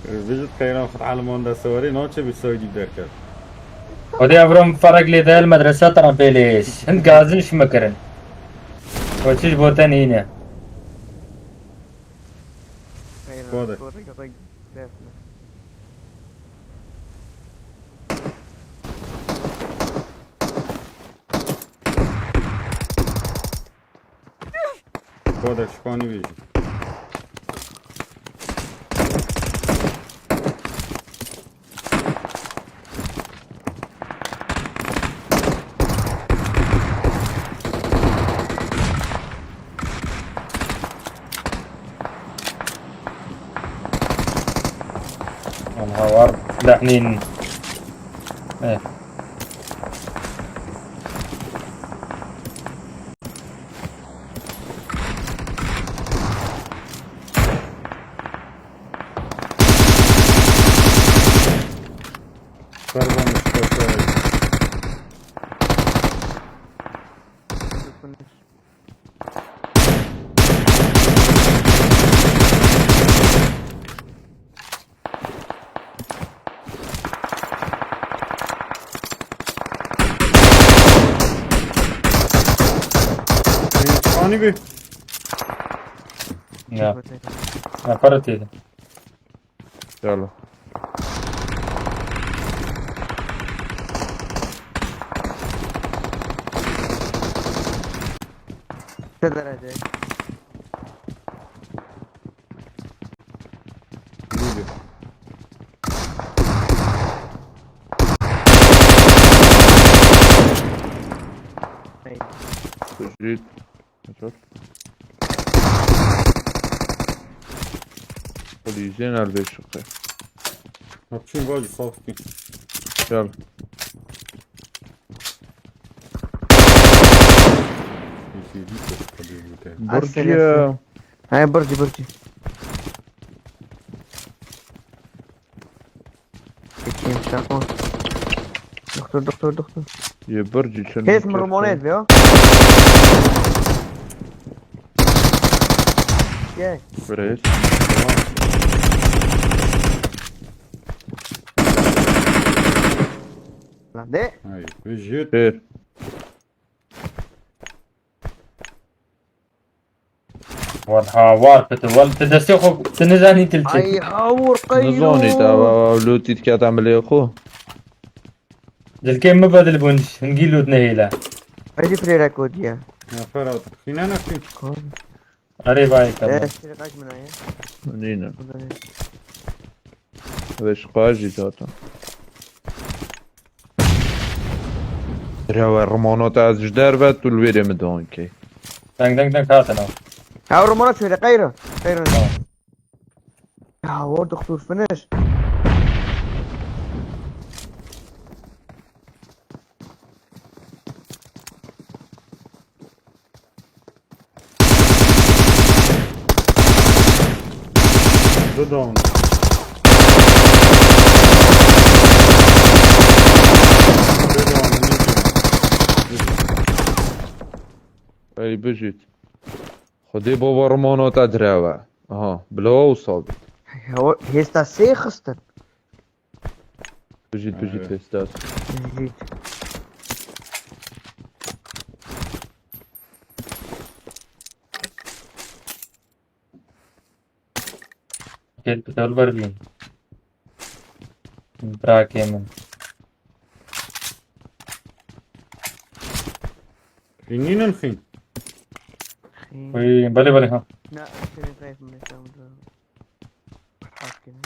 بيجي خيران خد على ده سواري نوتش بيسوي دي دركب ودي أبرم فرق لي ده المدرسة ترى بيليش أنت قازنش مكرن وتشيش بوتان هنا خذ خذ شكوني بيجي الهوار لحنين ايه ضربة مش كويسة شكوني بي يا فرت ايه يلا درجة بيجي جيت شوف خليجين nerede şıkkı هبشين باجي صافي يلا برجي هاي برجي كيف شافون دكتور يا برجي شنو كيف من رومونيت بيو ياي بريس لحظة هاي بيجي خير والهوار بتول تدسيخو تنزاني تلتي اي حور نظوني قيو تا لوتي تكات عمل يا اخو دلكين مبادل بونش نجيلو تنهيلا هيدي فريرا كوديا يا فراد فينا نفسي قريب هاي كمان ايه سرقاش من هاي نينا وش قاجي تاتا روا رمانات از جدار بد طول ویره مدون که دنگ هاتنا هاو رومونات شوية غيره يا حور دكتور فينش دو داون ای بجید خودی بابا رمانات ادروا اها بلا وصاب هو هيستا سيخستن بجید استاذ جيت كيل بتول برلين براك يمن فينين الخين وي بلي ها لا شيء خايف من الساوند حاكم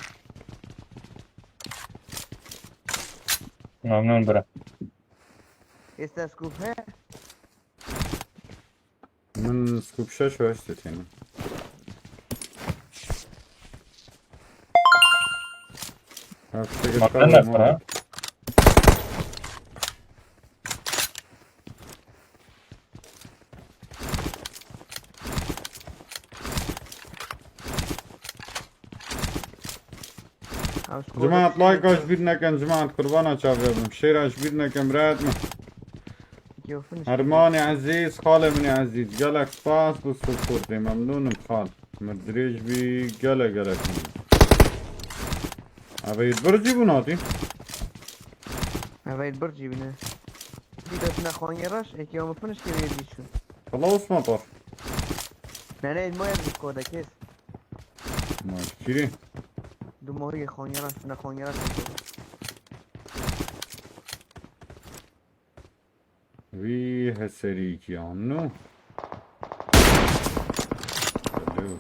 ممنون برا هيستا سكوب ها من سكوب شاش واشتت هنا مقلنا برا جماعة لايك اش بيرنا كان جماعة قربانا شافيهم شير اش بيرنا كان براتنا هرماني عزيز خالي مني عزيز قالك باس بالصفور دي ممنون بخال مدريج بي قلا قلا كني أبي برجي بناتي هواي البرجي بنا دي نخوان يراش اكي يوم فنش كبير ديشون خلاص مطر نانا ما يرزي كودا كيس ما كيري دو موري خوان يراش نخوان يراش وي هسريكي عنو حلو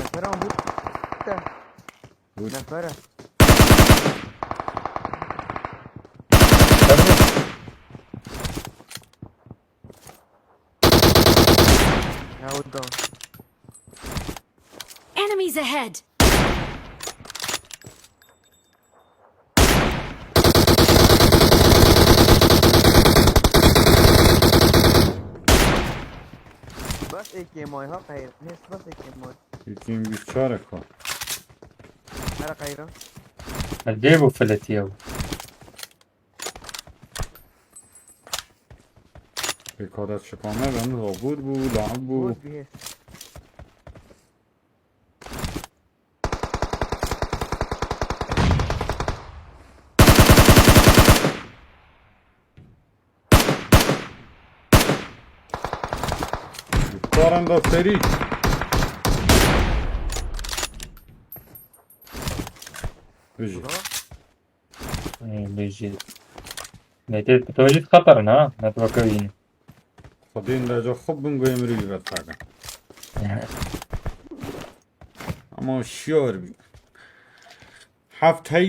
نفرهم بود بود نفره هاود داون Enemies ahead! بس اكي ماي ها خير نس بس اكي ماي يتيم بيشارك ها هلا خيرا الجيبو فلتيو. بكارت شكامه بند بود بود لعب بود بود بيهس دارن دا سری بيجي بيجي نتيت بتوجد خطر ها نتوكوين. خدين دا خب بنگوی مریل بتاقا اما شیار بی هفت